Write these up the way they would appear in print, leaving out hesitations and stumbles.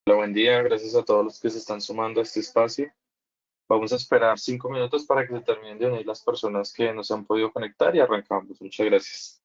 Hola, buen día, gracias a todos los que se están sumando a este espacio. Vamos a esperar 5 minutos para que se terminen de unir las personas que nos han podido conectar y arrancamos. Muchas gracias.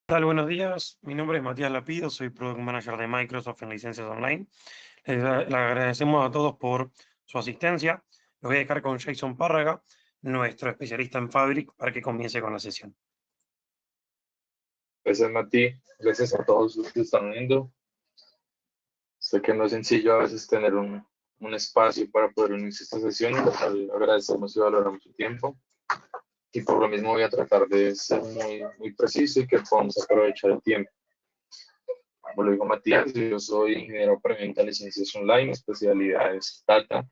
Tal? Buenos días, mi nombre es Matías Lapido, soy Product Manager de Microsoft en Licencias Online. Les agradecemos a todos por su asistencia. Los voy a dejar con Jason Párraga, nuestro especialista en Fabric, para que comience con la sesión. Gracias, Mati. Gracias a todos los que están viendo. Sé que no es sencillo a veces tener un espacio para poder unirse a esta sesión, lo cual agradecemos y valoramos su tiempo. Y por lo mismo voy a tratar de ser muy preciso y que podamos aprovechar el tiempo. Como lo dijo Matías, yo soy ingeniero preventa en licencias online, especialidad es Data.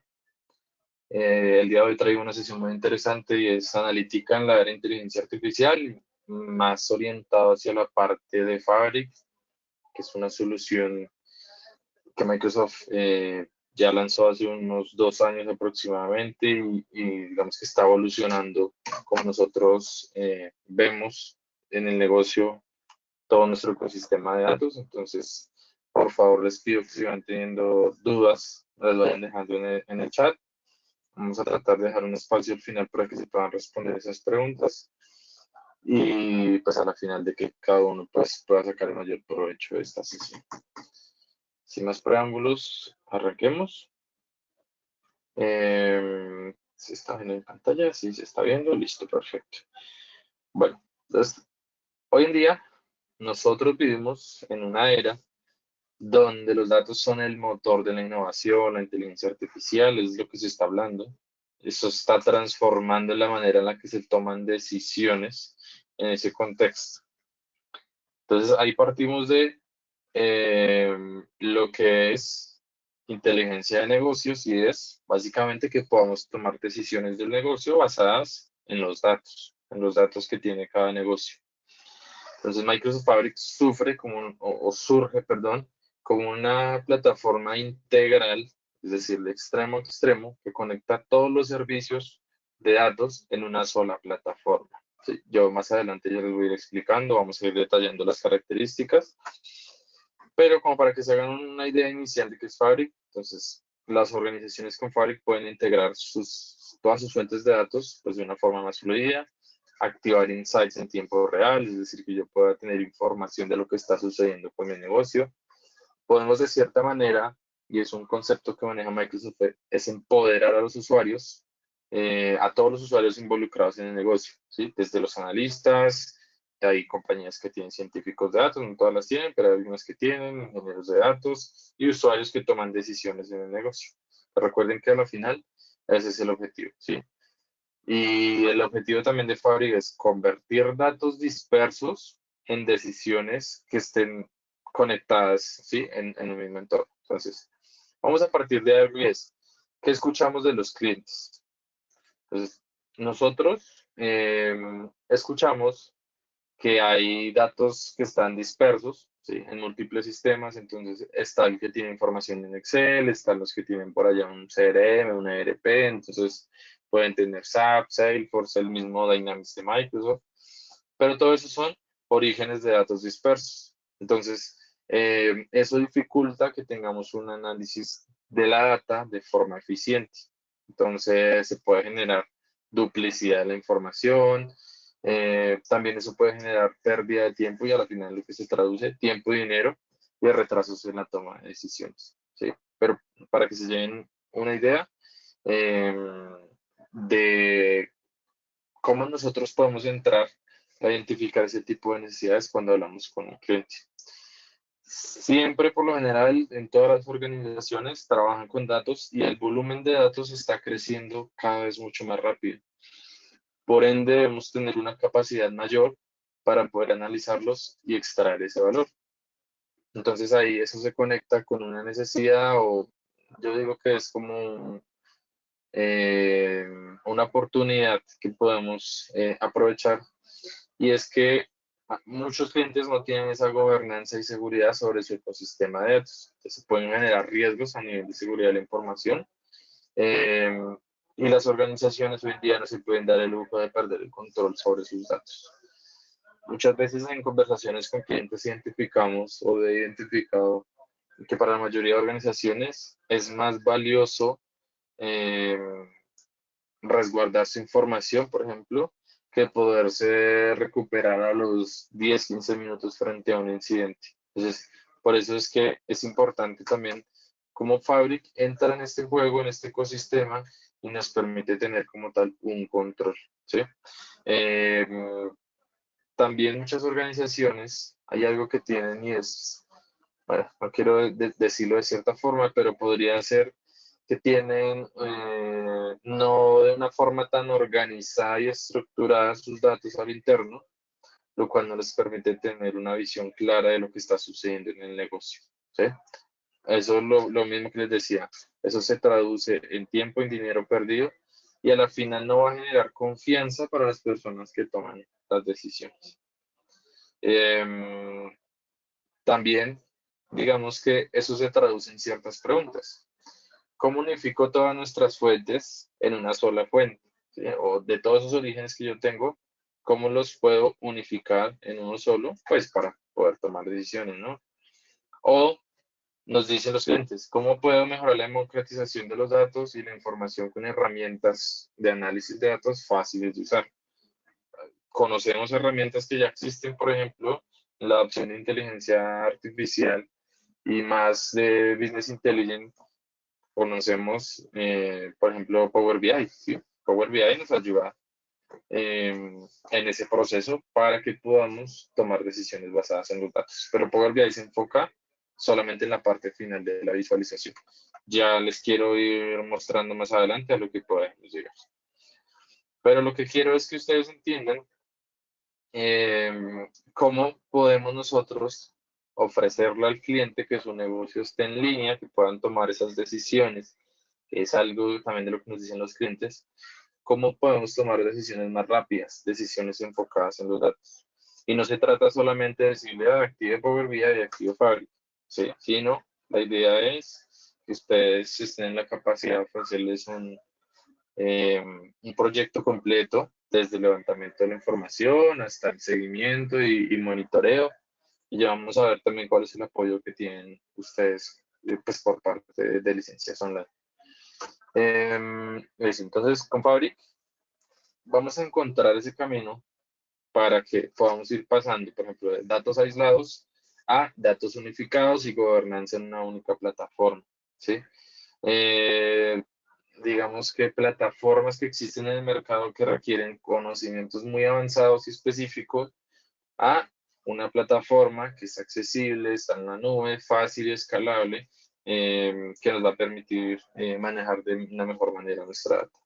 El día de hoy traigo una sesión muy interesante y es analítica en la era de inteligencia artificial, más orientado hacia la parte de Fabric, que es una solución que Microsoft ya lanzó hace unos 2 años aproximadamente y digamos que está evolucionando como nosotros vemos en el negocio todo nuestro ecosistema de datos. Entonces, por favor, les pido que si van teniendo dudas, las vayan dejando en el chat. Vamos a tratar de dejar un espacio al final para que se puedan responder esas preguntas y pues a la final de que cada uno pues, pueda sacar el mayor provecho de esta sesión. Sin más preámbulos, arranquemos. ¿Se está viendo en pantalla? Sí, se está viendo. Listo, perfecto. Bueno, entonces, hoy en día nosotros vivimos en una era donde los datos son el motor de la innovación, la inteligencia artificial, es lo que se está hablando. Eso está transformando la manera en la que se toman decisiones en ese contexto. Entonces, ahí partimos de lo que es inteligencia de negocios y es básicamente que podamos tomar decisiones del negocio basadas en los datos que tiene cada negocio. Entonces Microsoft Fabric sufre como o surge, perdón, como una plataforma integral, es decir, de extremo a extremo, que conecta todos los servicios de datos en una sola plataforma. Sí, yo más adelante ya les voy a ir explicando, vamos a ir detallando las características, pero como para que se hagan una idea inicial de qué es Fabric, entonces las organizaciones con Fabric pueden integrar todas sus fuentes de datos pues, de una forma más fluida, activar insights en tiempo real, es decir, que yo pueda tener información de lo que está sucediendo con mi negocio. Podemos de cierta manera, y es un concepto que maneja Microsoft, es empoderar a los usuarios, a todos los usuarios involucrados en el negocio, ¿sí? Desde los analistas, hay compañías que tienen científicos de datos, no todas las tienen, pero hay algunas que tienen, ingenieros de datos y usuarios que toman decisiones en el negocio. Pero recuerden que a la final ese es el objetivo, ¿sí? Y el objetivo también de Fabric es convertir datos dispersos en decisiones que estén conectadas, ¿sí? En un mismo entorno. Entonces, vamos a partir de AWS. ¿Qué escuchamos de los clientes? Entonces, nosotros escuchamos que hay datos que están dispersos, ¿sí? En múltiples sistemas, entonces está el que tiene información en Excel, están los que tienen por allá un CRM, un ERP, entonces pueden tener SAP, Salesforce, el mismo Dynamics de Microsoft, pero todo eso son orígenes de datos dispersos. Entonces, eso dificulta que tengamos un análisis de la data de forma eficiente. Entonces, se puede generar duplicidad de la información, también eso puede generar pérdida de tiempo y a la final lo que se traduce tiempo y dinero y retrasos en la toma de decisiones, ¿sí? Pero para que se lleven una idea de cómo nosotros podemos entrar a identificar ese tipo de necesidades cuando hablamos con un cliente. Siempre, por lo general, en todas las organizaciones trabajan con datos y el volumen de datos está creciendo cada vez mucho más rápido. Por ende, debemos tener una capacidad mayor para poder analizarlos y extraer ese valor. Entonces ahí eso se conecta con una necesidad o yo digo que es como eh, una oportunidad que podemos aprovechar y es que muchos clientes no tienen esa gobernanza y seguridad sobre su ecosistema de datos. Entonces, se pueden generar riesgos a nivel de seguridad de la información eh, y las organizaciones hoy en día no se pueden dar el lujo de perder el control sobre sus datos. Muchas veces en conversaciones con clientes identificamos o he identificado que para la mayoría de organizaciones es más valioso eh, resguardar su información, por ejemplo, que poderse recuperar a los 10, 15 minutos frente a un incidente. Entonces, por eso es que es importante también cómo Fabric entra en este juego, en este ecosistema y nos permite tener como tal un control, ¿sí? Eh, También muchas organizaciones hay algo que tienen y es, bueno, no quiero decirlo de cierta forma, pero podría ser que tienen no de una forma tan organizada y estructurada sus datos al interno, lo cual no les permite tener una visión clara de lo que está sucediendo en el negocio, ¿sí? Eso es lo mismo que les decía, eso se traduce en tiempo, en dinero perdido y a la final no va a generar confianza para las personas que toman las decisiones. Em, También, digamos que eso se traduce en ciertas preguntas. ¿Cómo unifico todas nuestras fuentes en una sola fuente? ¿Sí? O de todos esos orígenes que yo tengo, ¿cómo los puedo unificar en uno solo? Pues para poder tomar decisiones, ¿no? O nos dicen los clientes, ¿cómo puedo mejorar la democratización de los datos y la información con herramientas de análisis de datos fáciles de usar? Conocemos herramientas que ya existen, por ejemplo, la opción de inteligencia artificial y más de Business Intelligence. Conocemos, por ejemplo, Power BI, ¿sí? Power BI nos ayuda en ese proceso para que podamos tomar decisiones basadas en los datos. Pero Power BI se enfoca solamente en la parte final de la visualización. Ya les quiero ir mostrando más adelante a lo que podemos llegar. Pero lo que quiero es que ustedes entiendan cómo podemos nosotros ofrecerle al cliente que su negocio esté en línea, que puedan tomar esas decisiones, que es algo también de lo que nos dicen los clientes, cómo podemos tomar decisiones más rápidas, decisiones enfocadas en los datos. Y no se trata solamente de decirle active Power BI y active Fabric, ¿sí? Sino la idea es que ustedes estén en la capacidad de ofrecerles un proyecto completo, desde el levantamiento de la información hasta el seguimiento y monitoreo. Y ya vamos a ver también cuál es el apoyo que tienen ustedes pues, por parte de licencias online. Entonces, con Fabric vamos a encontrar ese camino para que podamos ir pasando, por ejemplo, de datos aislados a datos unificados y gobernanza en una única plataforma, ¿sí? Eh, digamos que plataformas que existen en el mercado que requieren conocimientos muy avanzados y específicos a una plataforma que es accesible, está en la nube, fácil y escalable, que nos va a permitir manejar de una mejor manera nuestra data.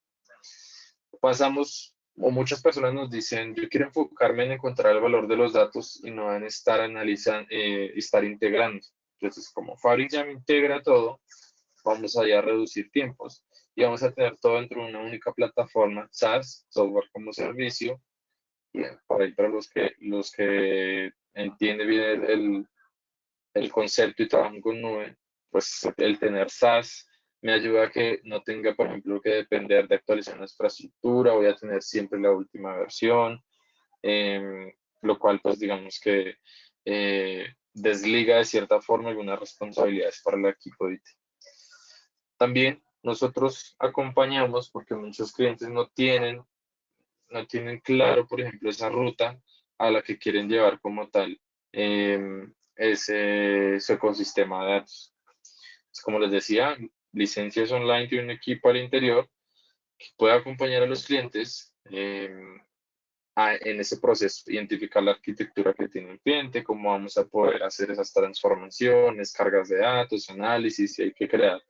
Pasamos, o muchas personas nos dicen, yo quiero enfocarme en encontrar el valor de los datos y no en estar analizando, estar integrando. Entonces, como Fabric ya me integra todo, vamos allá a reducir tiempos y vamos a tener todo dentro de una única plataforma, SaaS, software como servicio. Y por ahí para los que entienden bien el concepto y trabajan con nube, pues el tener SaaS me ayuda a que no tenga, por ejemplo, que depender de actualización de infraestructura, voy a tener siempre la última versión, lo cual pues digamos que desliga de cierta forma algunas responsabilidades para el equipo de IT. También nosotros acompañamos porque muchos clientes no tienen claro, por ejemplo, esa ruta a la que quieren llevar como tal su ecosistema de datos. Es como les decía, licencias online tiene un equipo al interior que puede acompañar a los clientes en ese proceso, identificar la arquitectura que tiene el cliente, cómo vamos a poder hacer esas transformaciones, cargas de datos, análisis, si hay que crear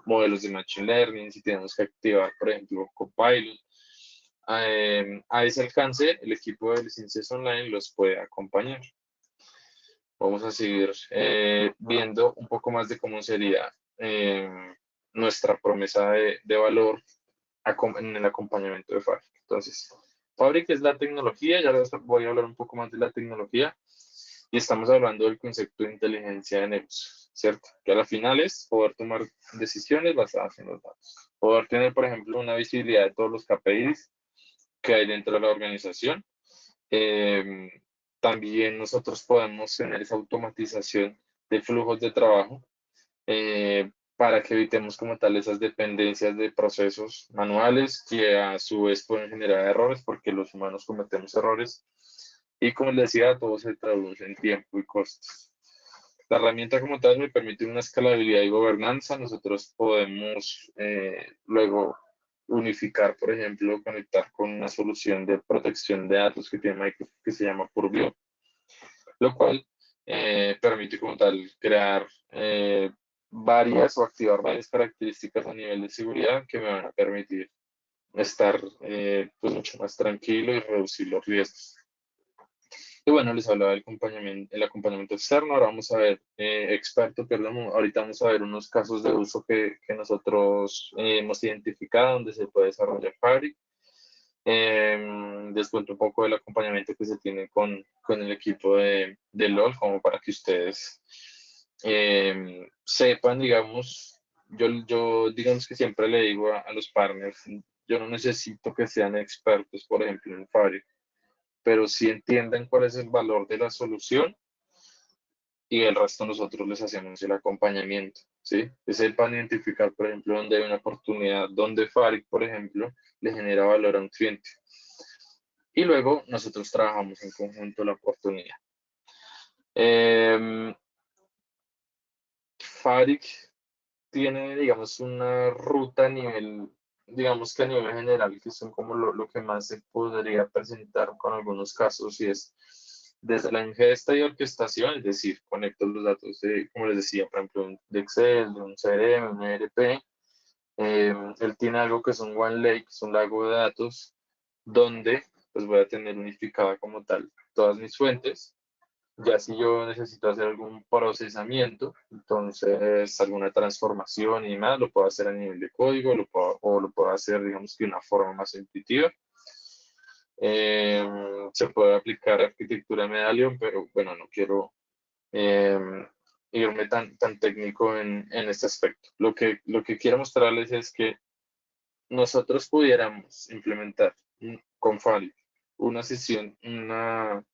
modelos de Machine Learning, si tenemos que activar, por ejemplo, Copilot. A ese alcance, el equipo de licencias online los puede acompañar. Vamos a seguir viendo un poco más de cómo sería nuestra promesa de valor en el acompañamiento de Fabric. Entonces, Fabric es la tecnología, ya les voy a hablar un poco más de la tecnología y estamos hablando del concepto de inteligencia de negocios, ¿cierto? Que a la final es poder tomar decisiones basadas en los datos. Poder tener, por ejemplo, una visibilidad de todos los KPIs que hay dentro de la organización. Eh, También nosotros podemos tener esa automatización de flujos de trabajo para que evitemos como tal esas dependencias de procesos manuales que a su vez pueden generar errores porque los humanos cometemos errores y como les decía, todo se traduce en tiempo y costos. La herramienta como tal me permite una escalabilidad y gobernanza. Nosotros podemos luego unificar, por ejemplo, conectar con una solución de protección de datos que tiene Microsoft que se llama Purview, lo cual permite como tal crear varias o activar varias características a nivel de seguridad que me van a permitir estar pues mucho más tranquilo y reducir los riesgos. Y bueno, les hablaba del acompañamiento, el acompañamiento externo. Ahora vamos a ver, experto, perdón, ahorita vamos a ver unos casos de uso que nosotros hemos identificado donde se puede desarrollar Fabric. Les cuento un poco del acompañamiento que se tiene con el equipo de LOL, como para que ustedes sepan, digamos, yo digamos que siempre le digo a los partners, yo no necesito que sean expertos, por ejemplo, en Fabric, pero sí entiendan cuál es el valor de la solución y el resto nosotros les hacemos el acompañamiento, ¿sí? Es el para identificar, por ejemplo, dónde hay una oportunidad, donde Fabric, por ejemplo, le genera valor a un cliente. Y luego nosotros trabajamos en conjunto la oportunidad. Fabric tiene, digamos, una ruta a nivel, digamos que a nivel general, que son como lo que más se podría presentar con algunos casos, y es desde la ingesta y orquestación, es decir, conecto los datos de, como les decía, por ejemplo, de Excel, de un CRM, un ERP. Él tiene algo que es un One Lake, es un lago de datos, donde pues voy a tener unificada como tal todas mis fuentes. Ya si yo necesito hacer algún procesamiento, entonces alguna transformación y demás, lo puedo hacer a nivel de código, o lo puedo hacer, digamos que de una forma más intuitiva. Se puede aplicar arquitectura medallion, pero bueno, no quiero eh, irme tan técnico en este aspecto. Lo que quiero mostrarles es que nosotros pudiéramos implementar con Fabric una sesión, una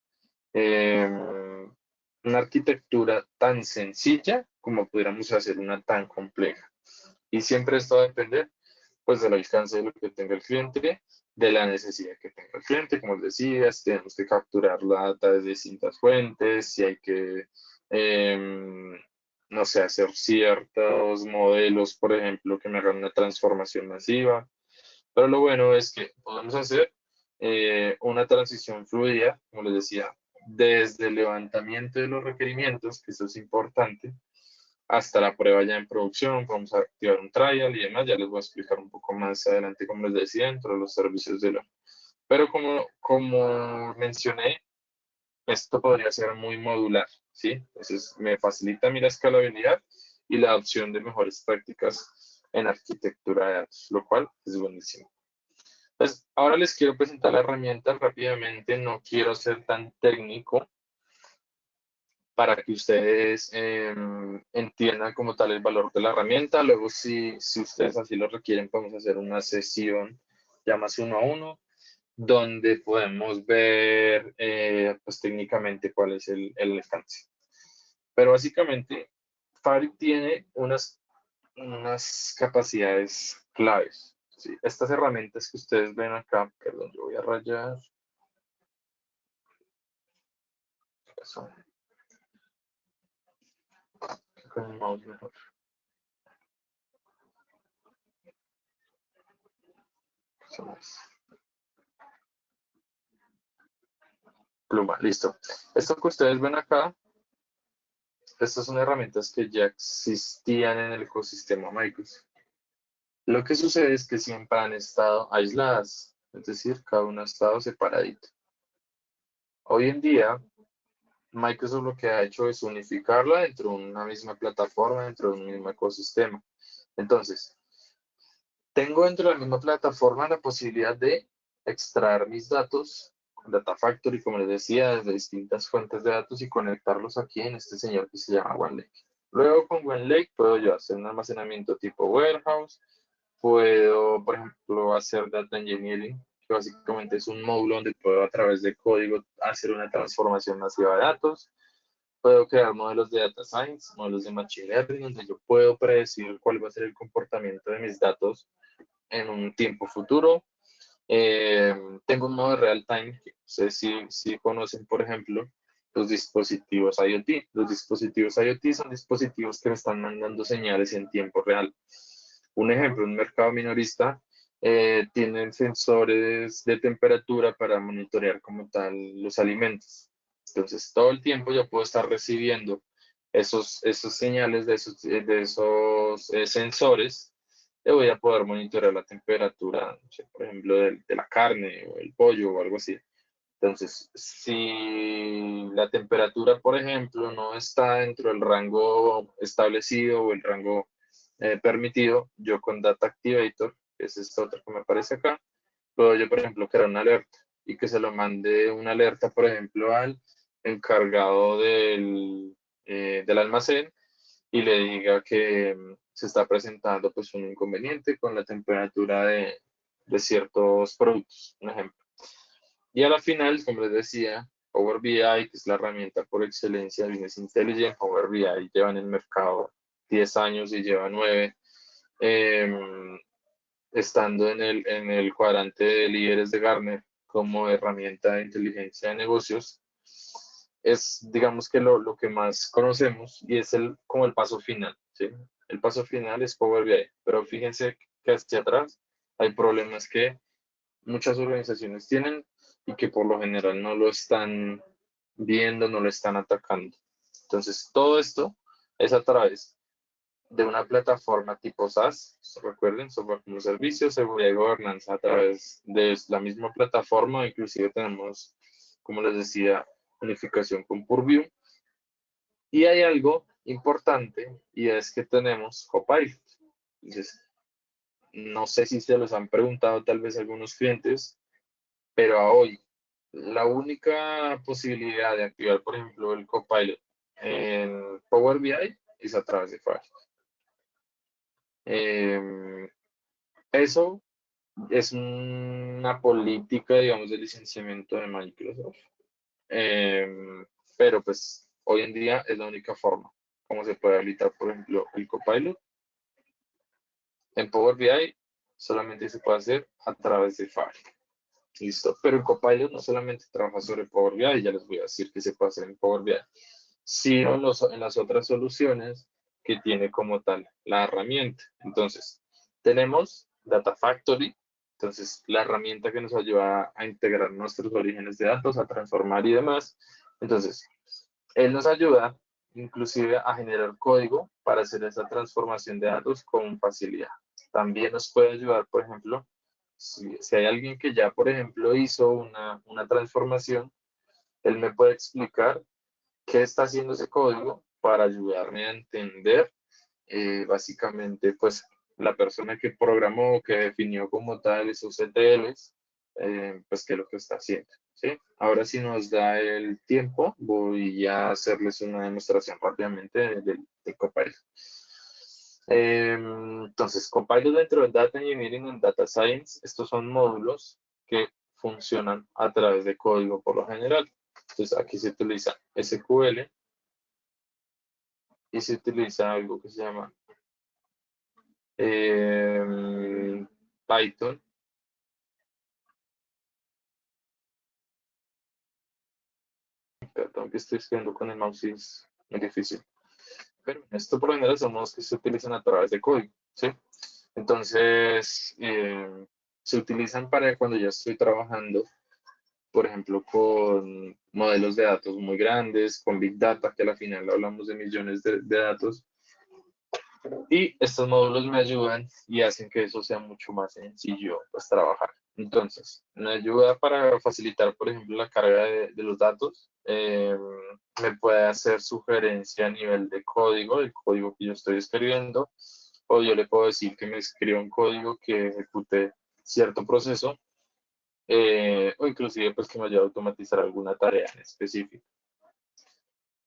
arquitectura tan sencilla como pudiéramos hacer una tan compleja. Y siempre esto va a depender pues del alcance de lo que tenga el cliente, de la necesidad que tenga el cliente, como les decía, si tenemos que capturar la data de distintas fuentes, si hay que, no sé, hacer ciertos modelos, por ejemplo, que me hagan una transformación masiva. Pero lo bueno es que podemos hacer una transición fluida, como les decía, desde el levantamiento de los requerimientos, que eso es importante, hasta la prueba ya en producción. Vamos a activar un trial y demás. Ya les voy a explicar un poco más adelante, como les decía, dentro de los servicios de LOL. Pero como mencioné, esto podría ser muy modular, ¿sí? Entonces me facilita a mí la escalabilidad y la adopción de mejores prácticas en arquitectura de datos, lo cual es buenísimo. Pues ahora les quiero presentar la herramienta rápidamente, no quiero ser tan técnico para que ustedes entiendan como tal el valor de la herramienta. Luego, si ustedes así lo requieren, podemos hacer una sesión ya más uno a uno, donde podemos ver pues técnicamente cuál es el alcance. Pero básicamente, Fabric tiene unas capacidades claves. ¿Sí? Estas herramientas que ustedes ven acá, perdón, yo voy a rayar. Eso, con el mouse mejor. Eso más. Pluma, listo. Esto que ustedes ven acá, estas son herramientas que ya existían en el ecosistema Microsoft. Lo que sucede es que siempre han estado aisladas, es decir, cada una ha estado separadito. Hoy en día, Microsoft lo que ha hecho es unificarla dentro de una misma plataforma, dentro de un mismo ecosistema. Entonces, tengo dentro de la misma plataforma la posibilidad de extraer mis datos con Data Factory, como les decía, desde distintas fuentes de datos y conectarlos aquí en este señor que se llama OneLake. Luego con OneLake puedo yo hacer un almacenamiento tipo warehouse, puedo, por ejemplo, hacer Data Engineering, que básicamente es un módulo donde puedo a través de código hacer una transformación masiva de datos. Puedo crear modelos de data science, modelos de machine learning, donde yo puedo predecir cuál va a ser el comportamiento de mis datos en un tiempo futuro. Tengo un modo de real time, que no sé si conocen, por ejemplo, los dispositivos IoT. Los dispositivos IoT son dispositivos que me están mandando señales en tiempo real. Un ejemplo, un mercado minorista tienen sensores de temperatura para monitorear como tal los alimentos. Entonces, todo el tiempo yo puedo estar recibiendo esos señales de esos sensores. Le voy a poder monitorear la temperatura, no sé, por ejemplo, de la carne o el pollo o algo así. Entonces, si la temperatura, por ejemplo, no está dentro del rango establecido o el rango permitido, yo con Data Activator, que es esta otra que me aparece acá, puedo yo, por ejemplo, crear una alerta y que se lo mande una alerta, por ejemplo, al encargado del almacén y le diga que se está presentando pues un inconveniente con la temperatura de ciertos productos, un ejemplo. Y a la final, como les decía, Power BI, que es la herramienta por excelencia de Business Intelligence, Power BI lleva en el mercado 10 años y lleva 9, estando en el cuadrante de líderes de Gartner como herramienta de inteligencia de negocios. Es, digamos que lo que más conocemos y es como el paso final, ¿sí? El paso final es Power BI, pero fíjense que hacia atrás hay problemas que muchas organizaciones tienen y que por lo general no lo están viendo, no lo están atacando. Entonces, todo esto es a través de una plataforma tipo SaaS, recuerden, software como servicio, seguridad y gobernanza a través de la misma plataforma, inclusive tenemos, como les decía, unificación con Purview. Y hay algo importante y es que tenemos Copilot. Entonces, no sé si se los han preguntado tal vez algunos clientes, pero a hoy la única posibilidad de activar, por ejemplo, el Copilot en Power BI es a través de Fire. Eh, Eso es una política, digamos, de licenciamiento de Microsoft. Eh, pero pues hoy en día es la única forma como se puede habilitar, por ejemplo, el Copilot. En Power BI solamente se puede hacer a través de Fire. Listo. Pero en Copilot no solamente trabaja sobre Power BI, ya les voy a decir que se puede hacer en Power BI, sino en las otras soluciones que tiene como tal la herramienta. Entonces, tenemos Data Factory, entonces la herramienta que nos ayuda a integrar nuestros orígenes de datos, a transformar y demás. Entonces, él nos ayuda inclusive a generar código para hacer esa transformación de datos con facilidad. También nos puede ayudar, por ejemplo, si hay alguien que ya, por ejemplo, hizo una transformación, él me puede explicar qué está haciendo ese código para ayudarme a entender básicamente pues la persona que programó, que definió como tal esos ETLs, pues qué es lo que está haciendo. ¿Sí? Ahora si nos da el tiempo, voy a hacerles una demostración rápidamente de Copilot. Entonces, Copilot dentro de Data Engineering y Data Science, estos son módulos que funcionan a través de código por lo general. Entonces, aquí se utiliza SQL y se utiliza algo que se llama Python. Perdón que estoy escribiendo con el mouse y es muy difícil. Pero esto por lo general son modos que se utilizan a través de código, ¿sí? Entonces, se utilizan para cuando ya estoy trabajando, por ejemplo, con modelos de datos muy grandes, con Big Data, que al final hablamos de millones de datos. Y estos módulos me ayudan y hacen que eso sea mucho más sencillo, pues, trabajar. Entonces, me ayuda para facilitar, por ejemplo, la carga de los datos. Me puede hacer sugerencia a nivel de código, el código que yo estoy escribiendo, o yo le puedo decir que me escriba un código que ejecute cierto proceso, o inclusive pues que me ayude a automatizar alguna tarea en específico.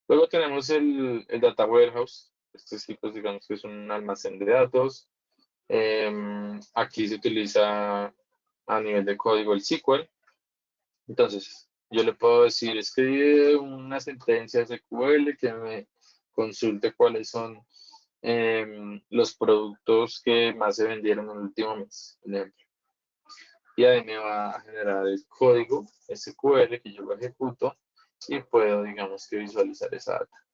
Luego tenemos el Data Warehouse. Este sí, pues digamos que es un almacén de datos. Aquí se utiliza a nivel de código el SQL. Entonces, yo le puedo decir, escribe una sentencia SQL que me consulte cuáles son los productos que más se vendieron en el último mes, por ejemplo. Y ahí me va a generar el código SQL que yo lo ejecuto y puedo, digamos, que visualizar esa data.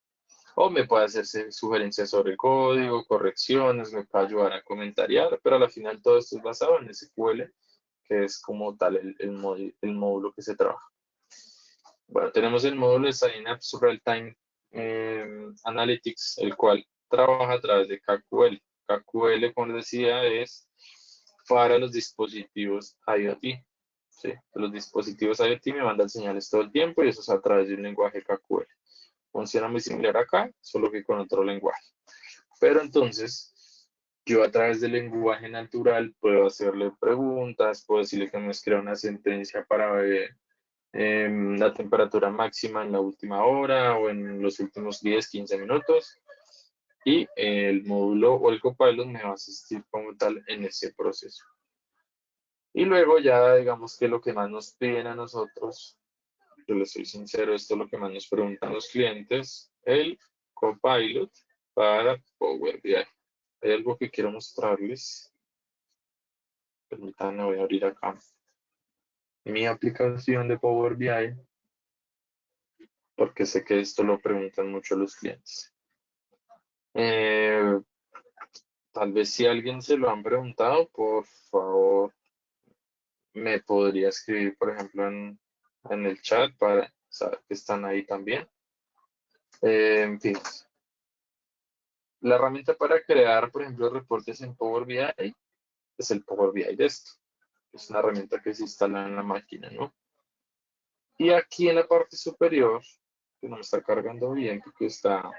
O me puede hacerse sugerencias sobre el código, correcciones, me puede ayudar a comentariar, pero al final todo esto es basado en SQL, que es como tal el módulo que se trabaja. Bueno, tenemos el módulo de Synapse Real-Time Analytics, el cual trabaja a través de KQL. KQL, como les decía, es para los dispositivos IoT. ¿Sí? Los dispositivos IoT me mandan señales todo el tiempo y eso es a través de un lenguaje KQL. Funciona muy similar acá, solo que con otro lenguaje. Pero entonces, yo a través del lenguaje natural puedo hacerle preguntas, puedo decirle que me escriba una sentencia para ver la temperatura máxima en la última hora o en los últimos 10, 15 minutos. Y el módulo o el copilot me va a asistir como tal en ese proceso. Y luego ya digamos que lo que más nos piden a nosotros, yo les soy sincero, esto es lo que más nos preguntan los clientes, el copilot para Power BI. Hay algo que quiero mostrarles. Permítanme, voy a abrir acá mi aplicación de Power BI porque sé que esto lo preguntan mucho los clientes. Eh, Tal vez si alguien se lo han preguntado, por favor, me podría escribir, por ejemplo, en el chat para saber que están ahí también. En fin, la herramienta para crear, por ejemplo, reportes en Power BI es el Power BI Desktop. Es una herramienta que se instala en la máquina, ¿no? Y aquí en la parte superior, que no me está cargando bien porque está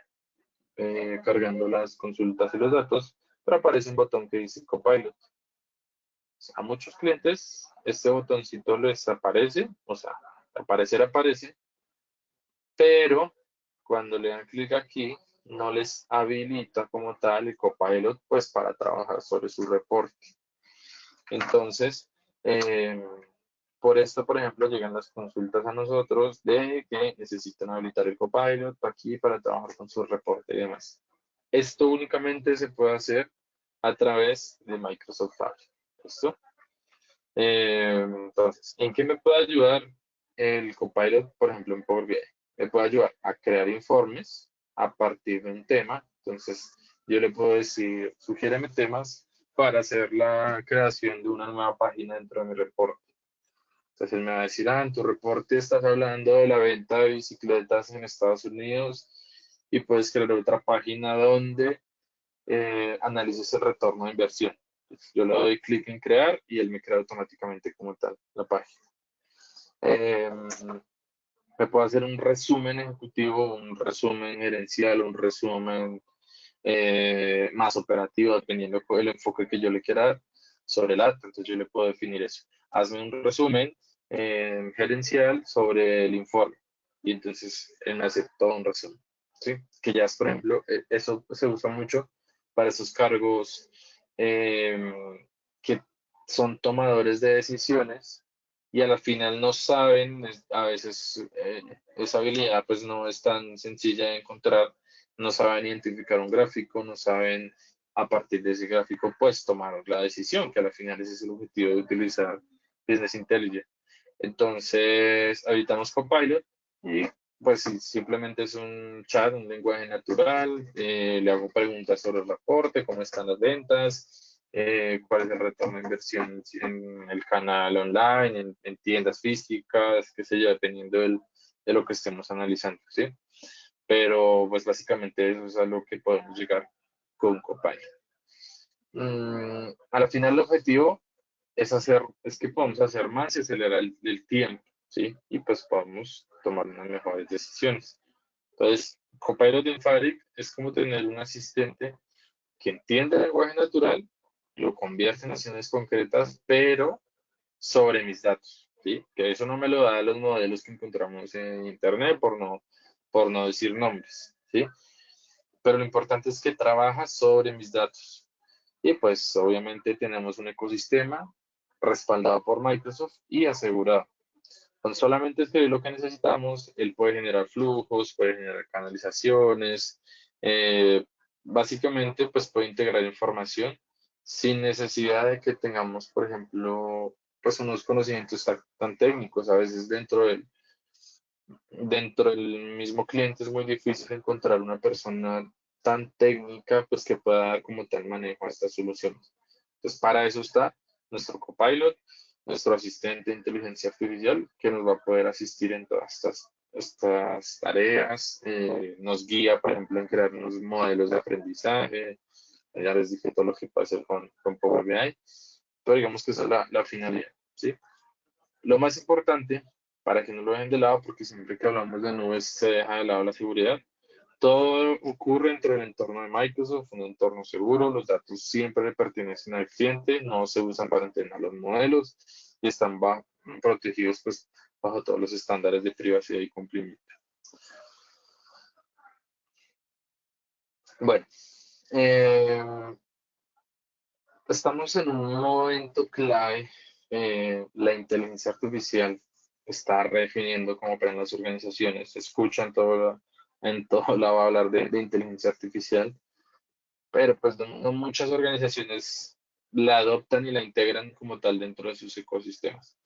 cargando las consultas y los datos, pero aparece un botón que dice Copilot. A muchos clientes este botoncito les aparece, o sea, aparece, pero cuando le dan clic aquí, no les habilita como tal el Copilot, pues para trabajar sobre su reporte. Entonces, por esto, por ejemplo, llegan las consultas a nosotros de que necesitan habilitar el Copilot aquí para trabajar con su reporte y demás. Esto únicamente se puede hacer a través de Microsoft Azure. ¿Listo? Entonces, ¿en qué me puede ayudar el Copilot, por ejemplo, en Power BI? Me puede ayudar a crear informes a partir de un tema. Entonces, yo le puedo decir, sugiéreme temas para hacer la creación de una nueva página dentro de mi reporte. Entonces, él me va a decir, en tu reporte estás hablando de la venta de bicicletas en Estados Unidos y puedes crear otra página donde analices el retorno de inversión. Yo le doy clic en crear y él me crea automáticamente como tal la página. Me puedo hacer un resumen ejecutivo, un resumen gerencial, un resumen más operativo, dependiendo del enfoque que yo le quiera dar sobre el acto. Entonces yo le puedo definir eso. Hazme un resumen gerencial sobre el informe. Y entonces él me hace todo un resumen. ¿Sí? Que ya es, por ejemplo, eso se usa mucho para esos cargos que son tomadores de decisiones y a la final no saben, a veces esa habilidad pues no es tan sencilla de encontrar, no saben identificar un gráfico, no saben a partir de ese gráfico pues tomar la decisión, que a la final ese es el objetivo de utilizar Business Intelligence. Entonces, habilitamos Copilot y pues simplemente es un chat, un lenguaje natural, le hago preguntas sobre el reporte, cómo están las ventas, cuál es el retorno de inversión en el canal online, en tiendas físicas, qué sé yo, dependiendo de lo que estemos analizando, ¿sí? Pero pues básicamente eso es a lo que podemos llegar con Copilot. A la final el objetivo es que podamos hacer más y acelerar el tiempo, ¿sí? Y pues podamos tomar unas mejores decisiones. Entonces, Copilot en Fabric es como tener un asistente que entiende el lenguaje natural, lo convierte en acciones concretas, pero sobre mis datos, ¿sí? Que eso no me lo da los modelos que encontramos en Internet por no decir nombres, ¿sí? Pero lo importante es que trabaja sobre mis datos. Y pues obviamente tenemos un ecosistema respaldado por Microsoft y asegurado. Con solamente escribir lo que necesitamos, él puede generar flujos, puede generar canalizaciones, básicamente pues puede integrar información sin necesidad de que tengamos, por ejemplo, pues unos conocimientos tan técnicos. A veces dentro del mismo cliente es muy difícil encontrar una persona tan técnica pues que pueda dar como tal manejo a estas soluciones. Entonces, para eso está nuestro copilot, nuestro asistente de inteligencia artificial, que nos va a poder asistir en todas estas tareas, nos guía, por ejemplo, en crear unos modelos de aprendizaje. Ya les dije todo lo que puede hacer con Power BI, pero digamos que esa es la finalidad, ¿sí? Lo más importante, para que no lo dejen de lado, porque siempre que hablamos de nubes se deja de lado la seguridad, todo ocurre dentro del entorno de Microsoft, un entorno seguro, los datos siempre le pertenecen al cliente, no se usan para entrenar los modelos y están protegidos pues, bajo todos los estándares de privacidad y cumplimiento. Bueno, eh, estamos en un momento clave. La inteligencia artificial está redefiniendo cómo operan las organizaciones. Se escucha en todo lado hablar de inteligencia artificial, pero pues no muchas organizaciones la adoptan y la integran como tal dentro de sus ecosistemas.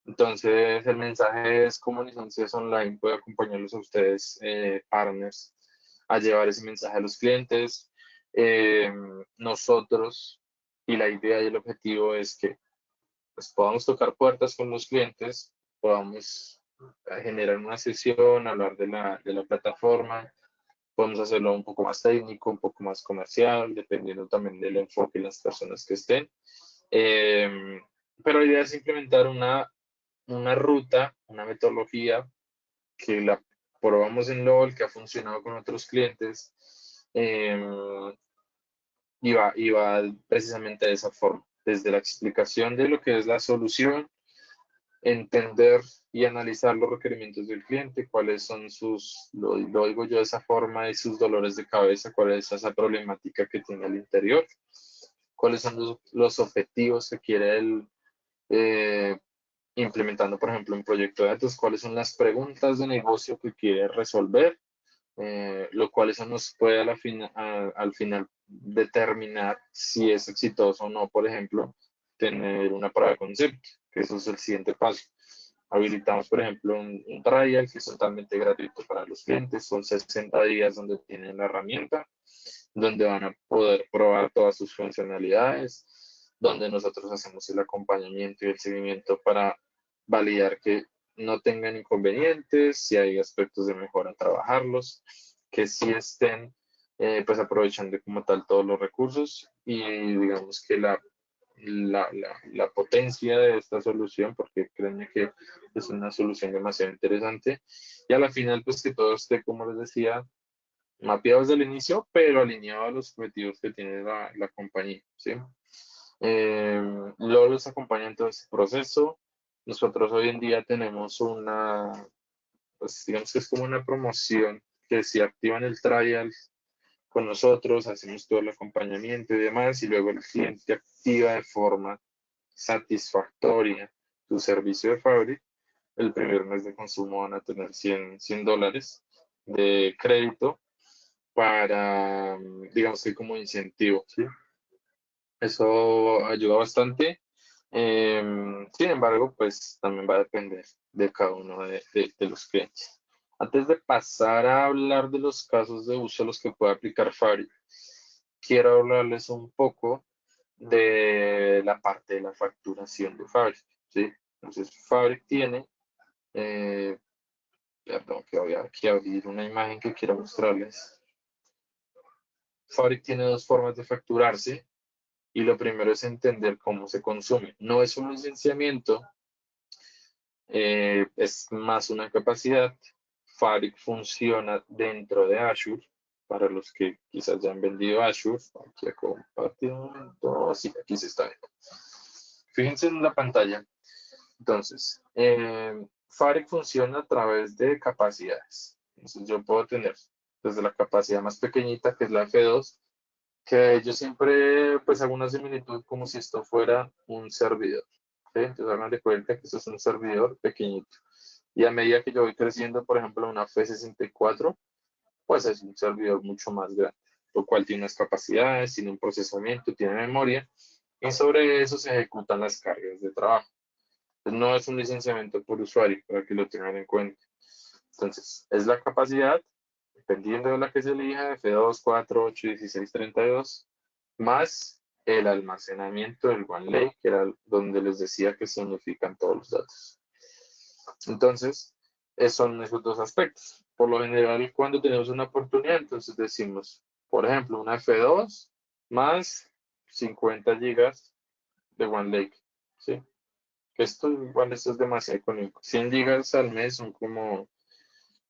Entonces, el mensaje es cómo Licencias Online puede acompañarlos a ustedes, partners, a llevar ese mensaje a los clientes. Nosotros, y la idea y el objetivo es que pues, podamos tocar puertas con los clientes, podamos generar una sesión, hablar de la plataforma, podemos hacerlo un poco más técnico, un poco más comercial, dependiendo también del enfoque y las personas que estén. Eh, pero la idea es implementar una ruta, una metodología que la probamos en LOL, que ha funcionado con otros clientes, y va precisamente de esa forma, desde la explicación de lo que es la solución, entender y analizar los requerimientos del cliente, cuáles son lo digo yo de esa forma, y sus dolores de cabeza, cuál es esa problemática que tiene al interior, cuáles son los objetivos que quiere él, eh, implementando, por ejemplo, un proyecto de datos, cuáles son las preguntas de negocio que quiere resolver, lo cual eso nos puede al final determinar si es exitoso o no, por ejemplo, tener una prueba de concepto, que eso es el siguiente paso. Habilitamos, por ejemplo, un trial que es totalmente gratuito para los clientes, son 60 días donde tienen la herramienta, donde van a poder probar todas sus funcionalidades, donde nosotros hacemos el acompañamiento y el seguimiento para validar que no tengan inconvenientes, si hay aspectos de mejora, trabajarlos, que sí estén pues aprovechando como tal todos los recursos y digamos que la potencia de esta solución, porque créanme que es una solución demasiado interesante, y a la final pues que todo esté, como les decía, mapeado desde el inicio, pero alineado a los objetivos que tiene la compañía, ¿sí? Luego los acompaña en todo este proceso. Nosotros hoy en día tenemos pues digamos que es como una promoción, que si activan el trial con nosotros, hacemos todo el acompañamiento y demás, y luego el cliente activa de forma satisfactoria su servicio de Fabric. El primer mes de consumo van a tener $100 de crédito para, digamos que como incentivo, ¿sí? Eso ayuda bastante. Sin embargo, pues también va a depender de cada uno de los clientes. Antes de pasar a hablar de los casos de uso a los que puede aplicar Fabric, quiero hablarles un poco de la parte de la facturación de Fabric, ¿sí? Entonces, Fabric tiene, eh, perdón, que voy a aquí a abrir una imagen que quiero mostrarles. Fabric tiene dos formas de facturarse. Y lo primero es entender cómo se consume. No es un licenciamiento, es más una capacidad. Fabric funciona dentro de Azure. Para los que quizás ya han vendido Azure, aquí a compartir un momento. Sí, aquí se está viendo. Fíjense en la pantalla. Entonces, Fabric funciona a través de capacidades. Entonces, yo puedo tener desde la capacidad más pequeñita, que es la F2, que yo siempre pues hago una similitud como si esto fuera un servidor, ¿sí? Entonces hagan de cuenta que esto es un servidor pequeñito. Y a medida que yo voy creciendo, por ejemplo, una F64, pues es un servidor mucho más grande, lo cual tiene unas capacidades, tiene un procesamiento, tiene memoria, y sobre eso se ejecutan las cargas de trabajo. Entonces, no es un licenciamiento por usuario, para que lo tengan en cuenta. Entonces, es la capacidad, dependiendo de la que se elija, F2, 4, 8, 16, 32, más el almacenamiento del OneLake, que era donde les decía que se unifican todos los datos. Entonces, son esos dos aspectos. Por lo general, cuando tenemos una oportunidad, entonces decimos, por ejemplo, una F2 más 50 gigas de OneLake, ¿sí? Esto igual esto es demasiado económico. 100 gigas al mes son como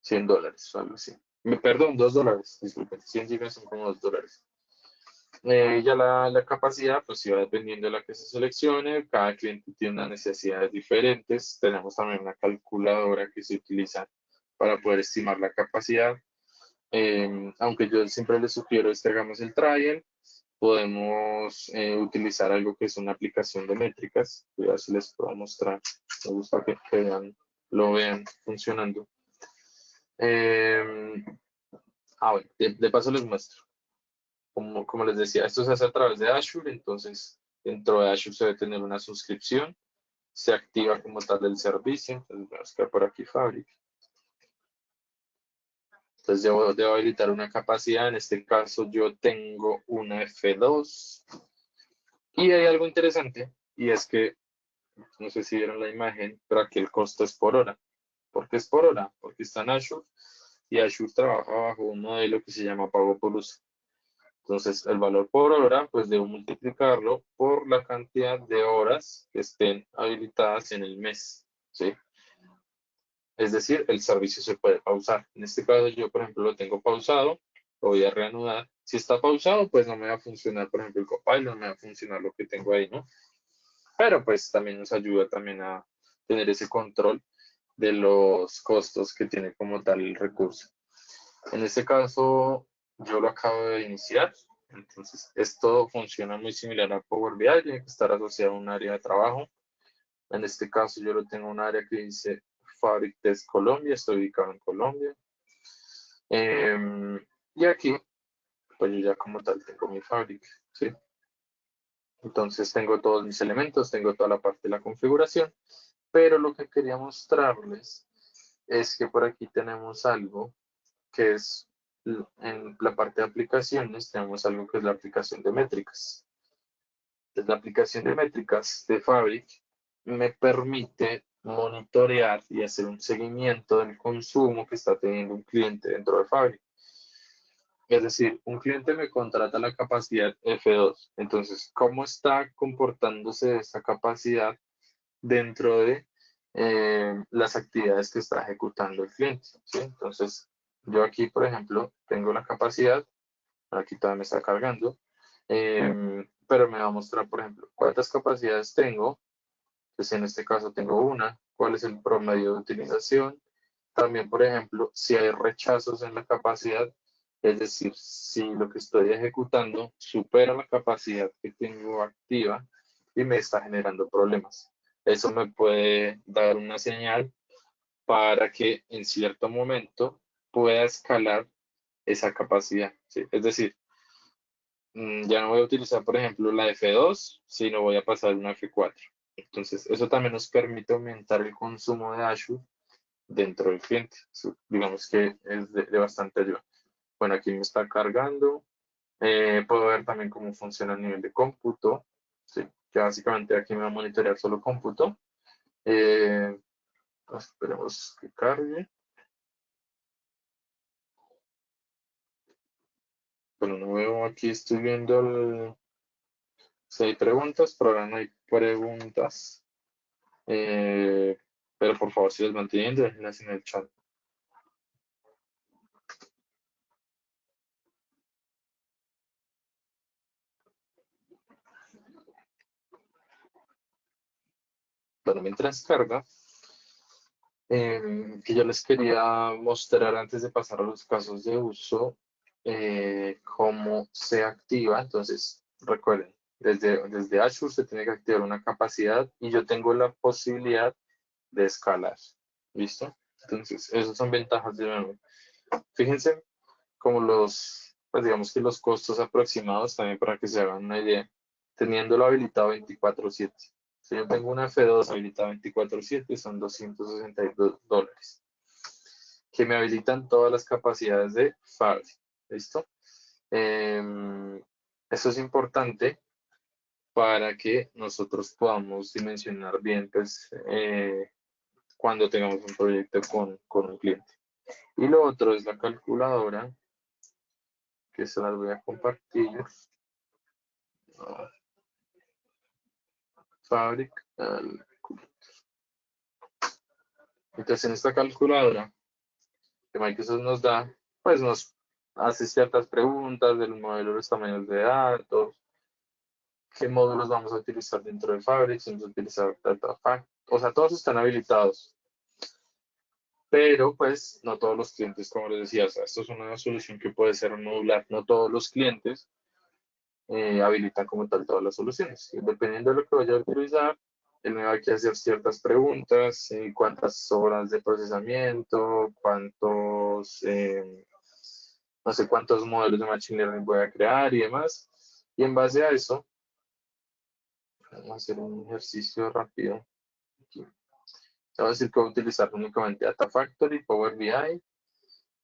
$100 o algo así. Perdón, $2, disculpen. 100 gigas son como $2. Ya la capacidad, pues sí va dependiendo de la que se seleccione. Cada cliente tiene unas necesidades diferentes. Tenemos también una calculadora que se utiliza para poder estimar la capacidad. Aunque yo siempre les sugiero es que hagamos el trial, podemos utilizar algo que es una aplicación de métricas. Voy a ver si les puedo mostrar. Me gusta que lo vean funcionando. Eh, bueno, de paso les muestro. Como les decía, esto se hace a través de Azure, entonces dentro de Azure se debe tener una suscripción, se activa como tal el servicio, entonces voy a buscar por aquí Fabric. Entonces debo habilitar una capacidad, en este caso yo tengo una F2 y hay algo interesante y es que, no sé si vieron la imagen, pero aquí el costo es por hora. ¿Por qué es por hora? Porque está en Azure y Azure trabaja bajo un modelo que se llama pago por uso. Entonces, el valor por hora, pues debo multiplicarlo por la cantidad de horas que estén habilitadas en el mes, ¿sí? Es decir, el servicio se puede pausar. En este caso, yo, por ejemplo, lo tengo pausado, lo voy a reanudar. Si está pausado, pues no me va a funcionar, por ejemplo, el Copilot, no me va a funcionar lo que tengo ahí, ¿no? Pero pues también nos ayuda también a tener ese control de los costos que tiene como tal el recurso. En este caso, yo lo acabo de iniciar, entonces esto funciona muy similar a Power BI, tiene que estar asociado a un área de trabajo. En este caso, yo lo tengo en un área que dice Fabric Test Colombia, estoy ubicado en Colombia. Y aquí, pues yo ya como tal tengo mi Fabric, ¿sí? Entonces tengo todos mis elementos, tengo toda la parte de la configuración, pero lo que quería mostrarles es que por aquí tenemos algo que es en la parte de aplicaciones, tenemos algo que es la aplicación de métricas. Entonces, la aplicación de métricas de Fabric me permite monitorear y hacer un seguimiento del consumo que está teniendo un cliente dentro de Fabric. Es decir, un cliente me contrata la capacidad F2. Entonces, ¿cómo está comportándose esta capacidad dentro de las actividades que está ejecutando el cliente? ¿Sí? Entonces, yo aquí, por ejemplo, tengo la capacidad, aquí todavía me está cargando, pero me va a mostrar, por ejemplo, cuántas capacidades tengo. Pues en este caso tengo una, cuál es el promedio de utilización. También, por ejemplo, si hay rechazos en la capacidad, es decir, si lo que estoy ejecutando supera la capacidad que tengo activa y me está generando problemas. Eso me puede dar una señal para que en cierto momento pueda escalar esa capacidad, ¿sí? Es decir, ya no voy a utilizar, por ejemplo, la F2, sino voy a pasar a una F4. Entonces, eso también nos permite aumentar el consumo de Azure dentro del cliente. Digamos que es de bastante ayuda. Bueno, aquí me está cargando. Puedo ver también cómo funciona a nivel de cómputo. Sí, que básicamente aquí me va a monitorear solo cómputo. Esperemos que cargue. Bueno, no veo aquí, estoy viendo si hay preguntas, pero ahora no hay preguntas. Pero por favor, si los manteniendo, déjenlas en el chat. Bueno, mientras carga, que yo les quería mostrar antes de pasar a los casos de uso, cómo se activa. Entonces, recuerden, desde Azure se tiene que activar una capacidad y yo tengo la posibilidad de escalar. ¿Listo? Entonces, esas son ventajas de la nube. Fíjense como los, pues digamos que los costos aproximados también para que se hagan una idea, teniéndolo habilitado 24/7. Si yo tengo una F2 habilitada 24/7, son $262, que me habilitan todas las capacidades de Fabric. ¿Listo? Eso es importante para que nosotros podamos dimensionar bien, pues, cuando tengamos un proyecto con un cliente. Y lo otro es la calculadora, que se las voy a compartir. Fabric. Entonces, en esta calculadora que Microsoft nos da, pues nos hace ciertas preguntas del modelo de los tamaños de datos, qué módulos vamos a utilizar dentro de Fabric, si vamos a utilizar DataFact, o sea, todos están habilitados, pero pues no todos los clientes, como les decía, o sea, esto es una solución que puede ser modular, no todos los clientes habilitan como tal todas las soluciones. Dependiendo de lo que vaya a utilizar, él me va a hacer ciertas preguntas, cuántas horas de procesamiento, no sé cuántos modelos de Machine Learning voy a crear y demás. Y en base a eso, vamos a hacer un ejercicio rápido. Aquí. Te voy a decir que voy a utilizar únicamente Data Factory, Power BI,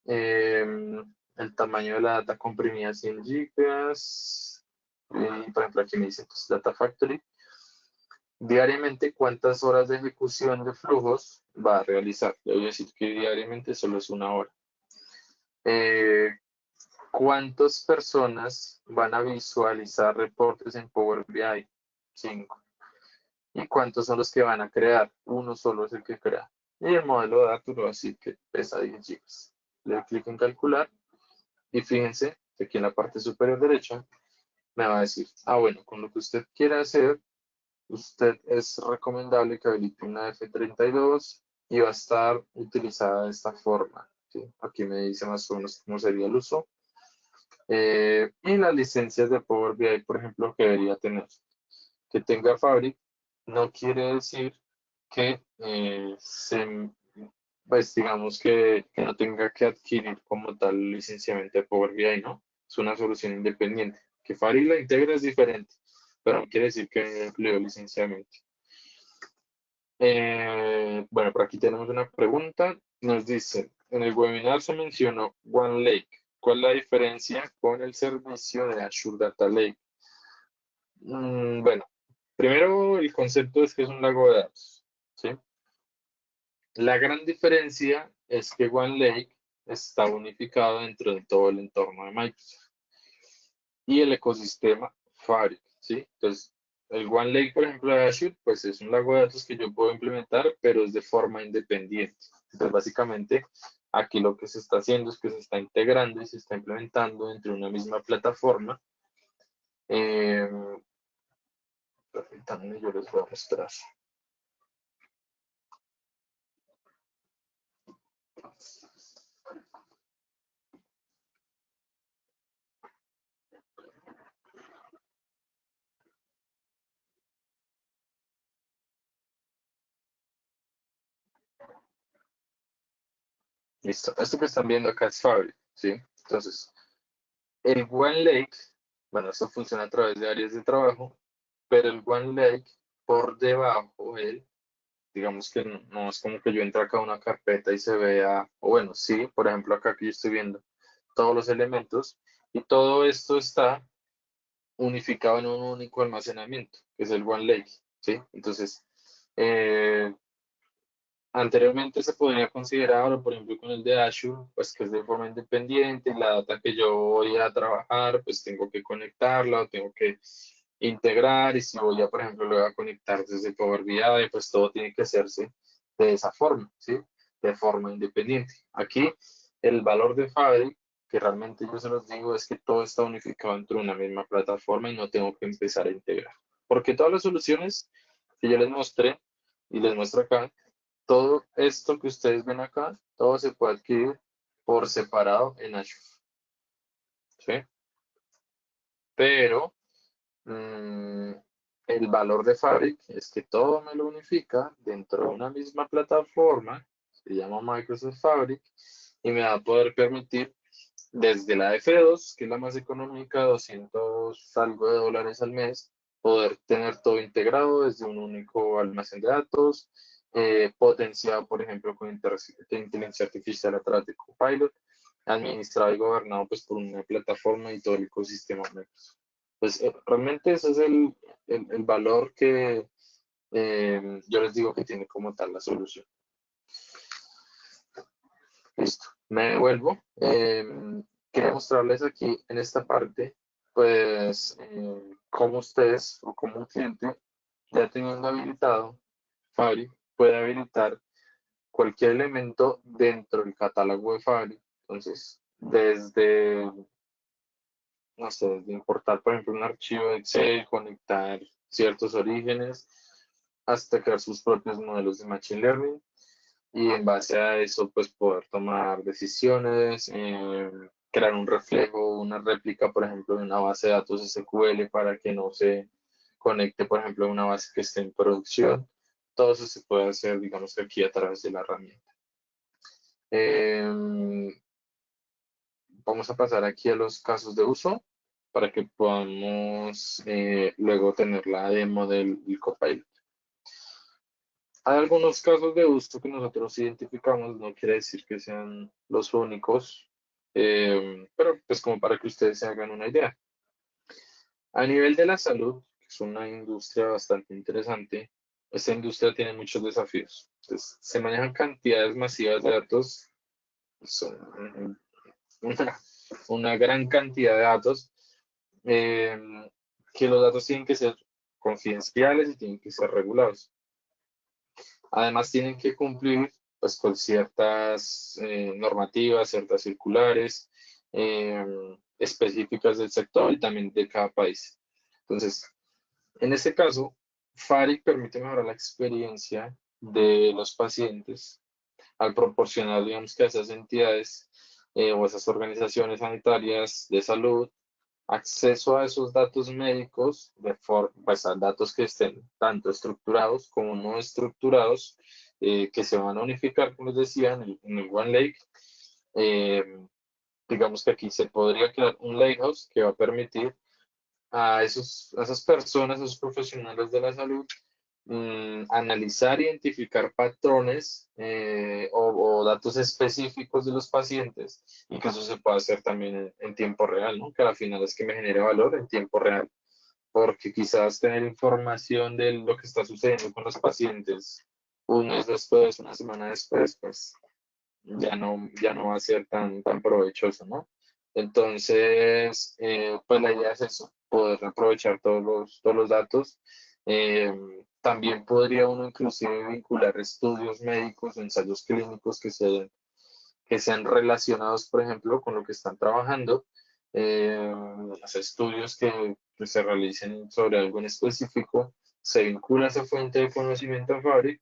el tamaño de la data comprimida 100 gigas, y por ejemplo aquí me dice pues, Data Factory. Diariamente, ¿cuántas horas de ejecución de flujos va a realizar? Le voy a decir que diariamente solo es una hora. Eh, ¿Cuántas personas van a visualizar reportes en Power BI? 5. ¿Y cuántos son los que van a crear? Uno solo es el que crea. Y el modelo de datos lo va a decir que pesa 10 gigas. Le doy clic en calcular y fíjense que aquí en la parte superior derecha me va a decir, bueno, con lo que usted quiera hacer, usted es recomendable que habilite una F32 y va a estar utilizada de esta forma. ¿Sí? Aquí me dice más o menos cómo sería el uso. Y las licencias de Power BI, por ejemplo, que debería tener. Que tenga Fabric no quiere decir que pues digamos que no tenga que adquirir como tal licenciamiento de Power BI, ¿no? Es una solución independiente. Que Fabric la integra es diferente, pero no quiere decir que empleó licenciamiento. Bueno, por aquí tenemos una pregunta. Nos dice, en el webinar se mencionó OneLake. ¿Cuál es la diferencia con el servicio de Azure Data Lake? Bueno, primero el concepto es que es un lago de datos, ¿sí? La gran diferencia es que OneLake está unificado dentro de todo el entorno de Microsoft y el ecosistema Fabric, ¿sí? Entonces, el OneLake, por ejemplo, de Azure, pues es un lago de datos que yo puedo implementar, pero es de forma independiente. Entonces, básicamente, aquí lo que se está haciendo es que se está integrando y se está implementando dentro de una misma plataforma. Permítanme, yo les voy a mostrar. Listo. Esto que están viendo acá es Fabric, ¿sí? Entonces, el OneLake, bueno, esto funciona a través de áreas de trabajo, pero el OneLake, por debajo, digamos que no es como que yo entre acá a una carpeta y se vea, o bueno, sí, por ejemplo, acá que yo estoy viendo todos los elementos, y todo esto está unificado en un único almacenamiento, que es el OneLake, ¿sí? Entonces, eh, anteriormente se podría considerar, por ejemplo, con el de Azure, pues que es de forma independiente, la data que yo voy a trabajar, pues tengo que conectarla o tengo que integrar, y si voy a, por ejemplo, lo voy a conectar desde Power BI, pues todo tiene que hacerse de esa forma, ¿sí? De forma independiente. Aquí, el valor de Fabric, que realmente yo se los digo, es que todo está unificado dentro de una misma plataforma y no tengo que empezar a integrar. Porque todas las soluciones que yo les mostré y les muestro acá, todo esto que ustedes ven acá, todo se puede adquirir por separado en Azure, ¿sí? Pero el valor de Fabric es que todo me lo unifica dentro de una misma plataforma, se llama Microsoft Fabric, y me va a poder permitir desde la F2, que es la más económica, 200 algo de dólares al mes, poder tener todo integrado desde un único almacén de datos, potenciado, por ejemplo, con inteligencia artificial a través de Copilot, administrado y gobernado pues, por una plataforma y todo el ecosistema Microsoft. Pues realmente ese es el valor que yo les digo que tiene como tal la solución. Listo, me devuelvo. Quería mostrarles aquí en esta parte, pues, cómo ustedes o como un cliente, ya teniendo habilitado Fabric, puede habilitar cualquier elemento dentro del catálogo de Fabric. Entonces, desde, no sé, desde importar, por ejemplo, un archivo de Excel, conectar ciertos orígenes, hasta crear sus propios modelos de Machine Learning y en base a eso, pues poder tomar decisiones, crear un reflejo, una réplica, por ejemplo, de una base de datos SQL para que no se conecte, por ejemplo, a una base que esté en producción. Todo eso se puede hacer, digamos que aquí a través de la herramienta. Eh, Vamos a pasar aquí a los casos de uso para que podamos luego tener la demo del Copilot. Hay algunos casos de uso que nosotros identificamos, no quiere decir que sean los únicos, pero pues como para que ustedes se hagan una idea. A nivel de la salud, que es una industria bastante interesante, esta industria tiene muchos desafíos. Entonces, se manejan cantidades masivas de datos, son una gran cantidad de datos, eh, que los datos tienen que ser confidenciales y tienen que ser regulados. Además, tienen que cumplir pues, con ciertas normativas, ciertas circulares específicas del sector y también de cada país. Entonces, en este caso, FARIC permite mejorar la experiencia de los pacientes al proporcionar, digamos, que a esas entidades o esas organizaciones sanitarias de salud acceso a esos datos médicos, pues a datos que estén tanto estructurados como no estructurados, que se van a unificar, como les decía, en el One Lake. Eh, digamos que aquí se podría crear un lakehouse que va a permitir a esas personas, a esos profesionales de la salud, analizar, identificar patrones o datos específicos de los pacientes y que eso se pueda hacer también en tiempo real, ¿no? Que al final es que me genere valor en tiempo real, porque quizás tener información de lo que está sucediendo con los pacientes un mes después, una semana después, pues ya no va a ser tan provechoso, ¿no? Entonces, pues la idea es eso, poder aprovechar todos los datos. También podría uno inclusive vincular estudios médicos o ensayos clínicos que sean relacionados, por ejemplo, con lo que están trabajando. Hacer estudios que se realicen sobre algo en específico, se vincula esa fuente de conocimiento a Fabric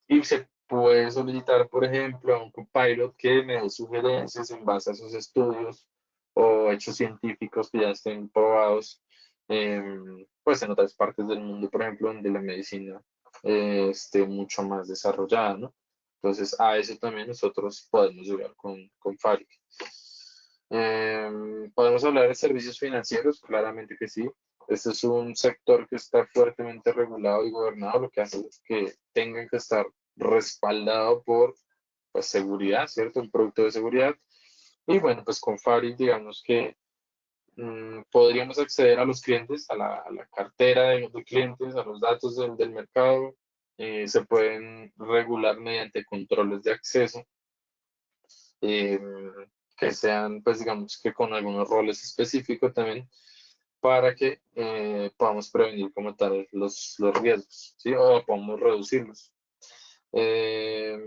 y se puede solicitar, por ejemplo, a un copilot que me dé sugerencias en base a esos estudios o hechos científicos que ya estén probados, pues en otras partes del mundo, por ejemplo, donde la medicina esté mucho más desarrollada, ¿no? Entonces, a eso también nosotros podemos llegar con Fabric. ¿Podemos hablar de servicios financieros? Claramente que sí. Este es un sector que está fuertemente regulado y gobernado, lo que hace es que tengan que estar respaldado por pues, seguridad, ¿cierto? Un producto de seguridad. Y bueno, pues con Fabric, digamos que podríamos acceder a los clientes, a la cartera de clientes, a los datos del mercado. Se pueden regular mediante controles de acceso. eh, que sean, pues digamos que con algunos roles específicos también, para que podamos prevenir como tal los riesgos, ¿sí? O podamos reducirlos. Eh,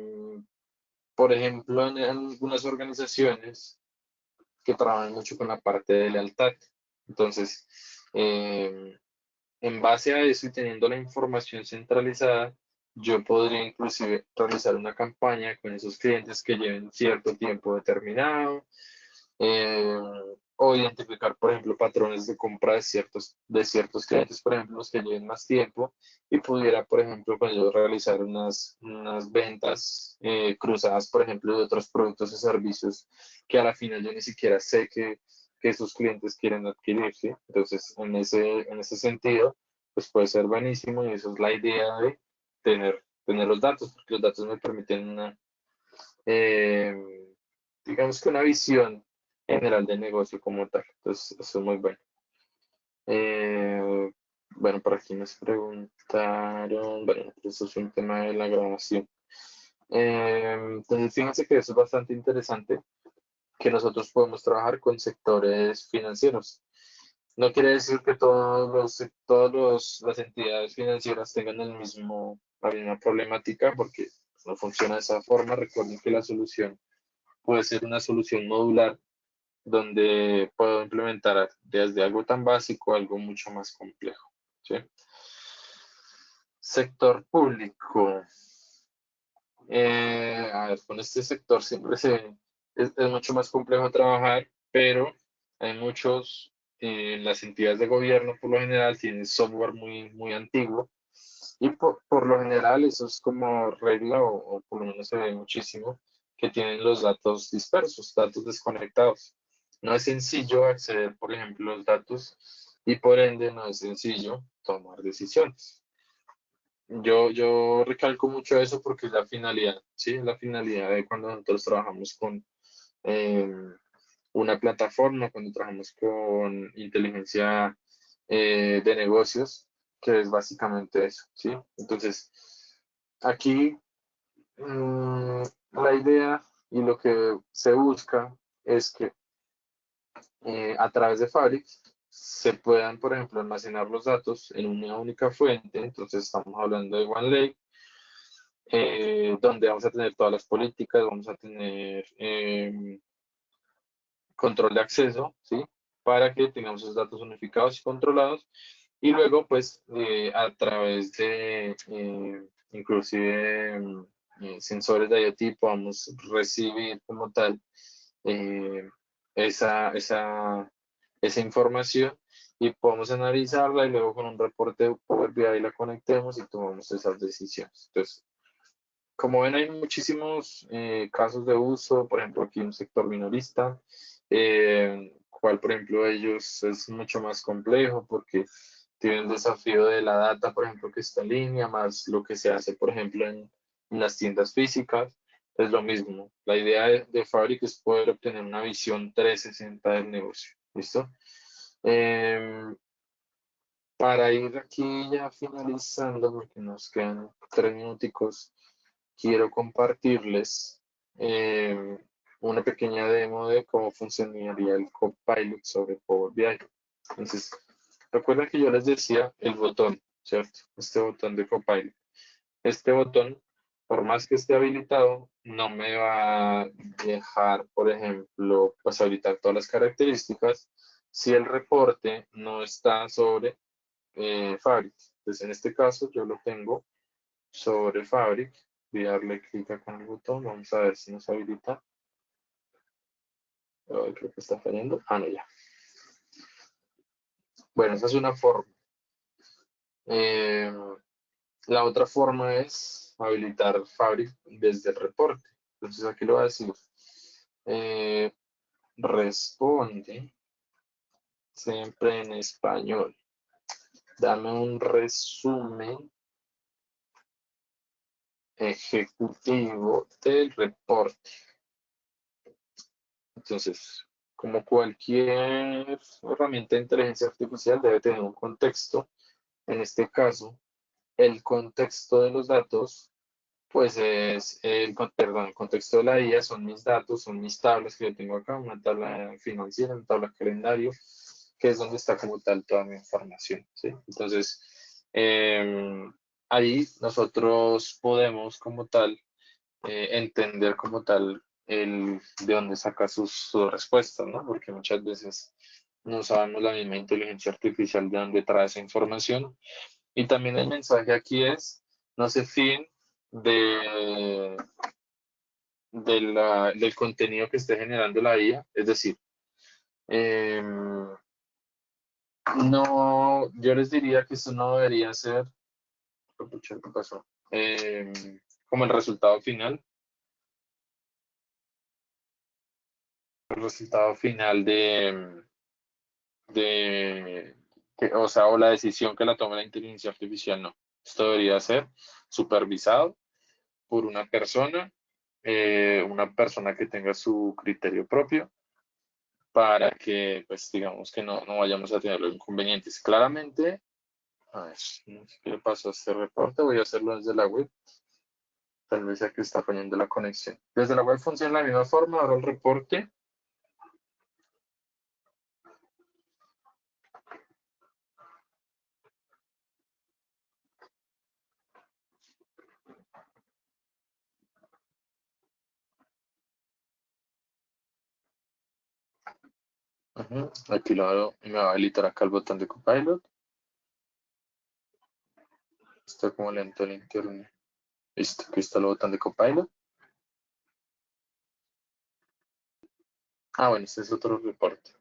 por ejemplo, en algunas organizaciones que trabajan mucho con la parte de lealtad. Entonces, en base a eso y teniendo la información centralizada, yo podría inclusive realizar una campaña con esos clientes que lleven cierto tiempo determinado, eh, o identificar, por ejemplo, patrones de compra de ciertos clientes, por ejemplo, los que lleven más tiempo, y pudiera, por ejemplo, con ellos realizar unas ventas cruzadas, por ejemplo, de otros productos y servicios que a la final yo ni siquiera sé que sus clientes quieren adquirir, ¿sí? Entonces, en ese sentido, pues puede ser buenísimo y eso es la idea de tener los datos, porque los datos me permiten eh, digamos que una visión general del negocio como tal. Entonces, eso es muy bueno. Eh, bueno, por aquí nos preguntaron, bueno, eso es un tema de la grabación. Entonces, fíjense que eso es bastante interesante, que nosotros podemos trabajar con sectores financieros. No quiere decir que las entidades financieras tengan la misma problemática, porque no funciona de esa forma. Recuerden que la solución puede ser una solución modular donde puedo implementar desde algo tan básico a algo mucho más complejo. ¿Sí? Sector público. A ver, con este sector es mucho más complejo trabajar, pero hay las entidades de gobierno por lo general tienen software muy antiguo y por lo general eso es como regla o por lo menos se ve muchísimo que tienen los datos dispersos, datos desconectados. No es sencillo acceder, por ejemplo, a los datos y por ende no es sencillo tomar decisiones. Yo recalco mucho eso porque es la finalidad, ¿sí? Es la finalidad de cuando nosotros trabajamos con eh, una plataforma, cuando trabajamos con inteligencia de negocios, que es básicamente eso, ¿sí? Entonces, aquí la idea y lo que se busca es que a través de Fabric se puedan, por ejemplo, almacenar los datos en una única fuente. Entonces, estamos hablando de OneLake, donde vamos a tener todas las políticas, vamos a tener control de acceso, ¿sí? Para que tengamos esos datos unificados y controlados. Y luego, pues, a través de inclusive sensores de IoT podamos recibir como tal eh, esa, esa, esa información y podemos analizarla y luego con un reporte de Power BI la conectemos y tomamos esas decisiones. Entonces, como ven, hay muchísimos casos de uso, por ejemplo, aquí un sector minorista, cual, por ejemplo, ellos es mucho más complejo porque tienen el desafío de la data, por ejemplo, que está en línea, más lo que se hace, por ejemplo, en las tiendas físicas, es lo mismo. La idea de Fabric es poder obtener una visión 360 del negocio. ¿Listo? Em, para ir aquí ya finalizando, porque nos quedan 3 minuticos, quiero compartirles eh, una pequeña demo de cómo funcionaría el Copilot sobre Power BI. Entonces, recuerden que yo les decía el botón, ¿cierto? Este botón de Copilot. Este botón, por más que esté habilitado, no me va a dejar, por ejemplo, pues habilitar todas las características si el reporte no está sobre Fabric. Entonces, en este caso, yo lo tengo sobre Fabric. Voy a darle clic acá en el botón. Vamos a ver si nos habilita. Creo que está fallando. Ah, no, ya. Bueno, esa es una forma. Eh, la otra forma es habilitar Fabric desde el reporte. Entonces aquí lo voy a decir. Eh, responde siempre en español. Dame un resumen ejecutivo del reporte. Entonces, como cualquier herramienta de inteligencia artificial debe tener un contexto. En este caso, el contexto de los datos, pues es perdón, el contexto de la IA son mis datos, son mis tablas que yo tengo acá, una tabla financiera, una tabla calendario, que es donde está como tal toda mi información, ¿sí? Entonces, ahí nosotros podemos como tal entender como tal de dónde saca sus respuestas, ¿no? Porque muchas veces no sabemos la misma inteligencia artificial de dónde trae esa información. Y también el mensaje aquí es, no se fíen de, del contenido que esté generando la IA, es decir, Em, no, yo les diría que eso no debería ser, pucha, ¿qué pasó? Como el resultado final. El resultado final o sea, o la decisión que la tome la inteligencia artificial, no. Esto debería ser supervisado por una persona que tenga su criterio propio para que, pues, digamos que no vayamos a tener los inconvenientes. Claramente, a ver, no sé qué le pasó a este reporte, voy a hacerlo desde la web. Tal vez sea que está fallando la conexión. Desde la web funciona de la misma forma, ahora el reporte. Ujú, aquí lo hago y me va a habilitar acá el botón de Copilot. Está como lento el internet. Listo, aquí está el botón de Copilot. Ah, bueno, este es otro reporte.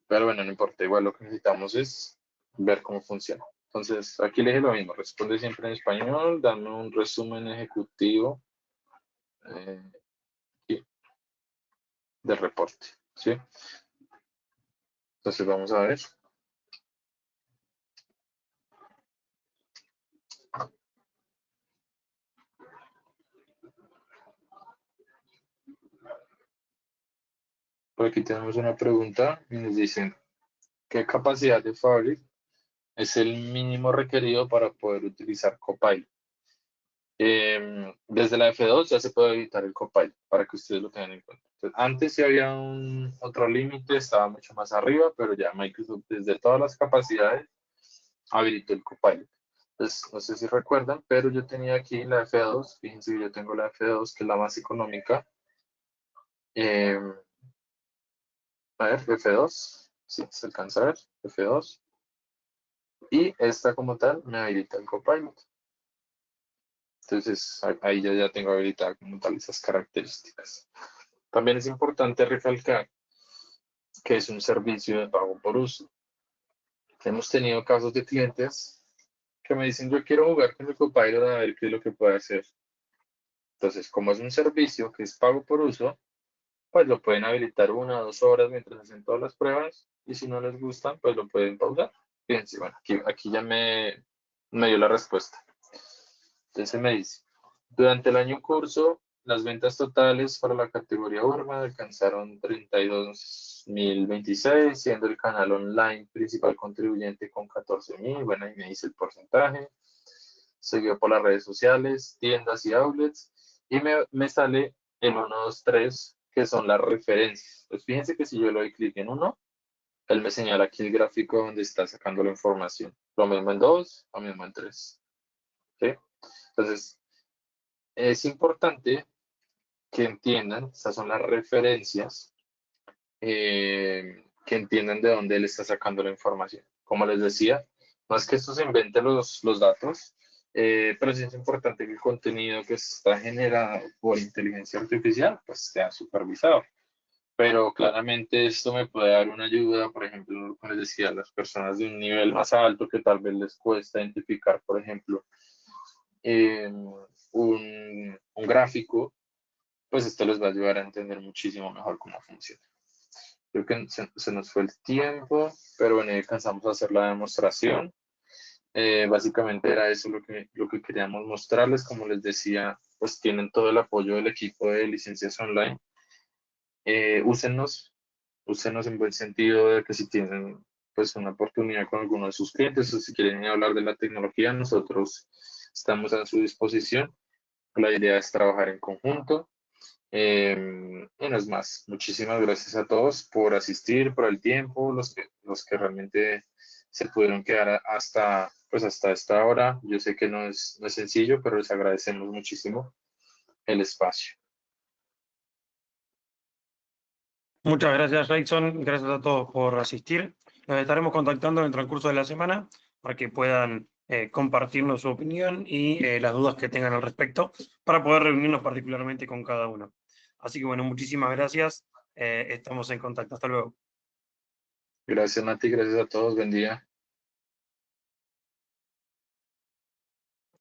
Pero bueno, no importa, igual lo que necesitamos es ver cómo funciona. Entonces, aquí le dije lo mismo, responde siempre en español, dame un resumen ejecutivo eh, y- del reporte, ¿sí? Entonces vamos a ver. Por aquí tenemos una pregunta y nos dicen, ¿qué capacidad de Fabric es el mínimo requerido para poder utilizar Copilot? Desde la F2 ya se puede editar el Copilot para que ustedes lo tengan en cuenta. Entonces, antes sí había otro límite, estaba mucho más arriba, pero ya Microsoft desde todas las capacidades habilitó el Copilot. Entonces, no sé si recuerdan, pero yo tenía aquí la F2, fíjense que yo tengo la F2, que es la más económica. Eh, a ver, F2, sí, se alcanza a ver, F2. Y esta como tal me habilita el Copilot. Entonces, ahí yo ya tengo habilitada como tal esas características. También es importante recalcar que es un servicio de pago por uso. Hemos tenido casos de clientes que me dicen, yo quiero jugar con el Copilot a ver qué es lo que puede hacer. Entonces, como es un servicio que es pago por uso, pues lo pueden habilitar 1 o 2 horas mientras hacen todas las pruebas y si no les gustan, pues lo pueden pausar. Fíjense, bueno, aquí ya me dio la respuesta. Entonces me dice, durante el año curso, las ventas totales para la categoría Urban alcanzaron 32.026, siendo el canal online principal contribuyente con 14.000. Bueno, ahí me dice el porcentaje. Seguido por las redes sociales, tiendas y outlets. Y me sale el 1, 2, 3, que son las referencias. Pues fíjense que si yo le doy clic en uno, él me señala aquí el gráfico donde está sacando la información. Lo mismo en 2, lo mismo en 3. ¿Sí? Entonces, es importante que entiendan, estas son las referencias, que entiendan de dónde él está sacando la información. Como les decía, no es que esto se invente los datos, pero sí es importante que el contenido que está generado por inteligencia artificial pues sea supervisado. Pero claramente esto me puede dar una ayuda, por ejemplo, como les decía, a las personas de un nivel más alto que tal vez les cuesta identificar, por ejemplo, eh, un gráfico, pues esto les va a ayudar a entender muchísimo mejor cómo funciona. Creo que se nos fue el tiempo, pero bueno, alcanzamos a hacer la demostración. Básicamente era eso lo que queríamos mostrarles. Como les decía, pues tienen todo el apoyo del equipo de licencias online. Úsennos, úsennos en buen sentido de que si tienen pues una oportunidad con alguno de sus clientes o si quieren hablar de la tecnología, nosotros estamos a su disposición. La idea es trabajar en conjunto. Y no es más. Muchísimas gracias a todos por asistir, por el tiempo, los que realmente se pudieron quedar hasta esta hora. Yo sé que no es sencillo, pero les agradecemos muchísimo el espacio. Muchas gracias, Jason. Gracias a todos por asistir. Nos estaremos contactando en el transcurso de la semana para que puedan compartirnos su opinión y las dudas que tengan al respecto para poder reunirnos particularmente con cada uno. Así que bueno, muchísimas gracias. Estamos en contacto. Hasta luego. Gracias, Nati, gracias a todos, buen día.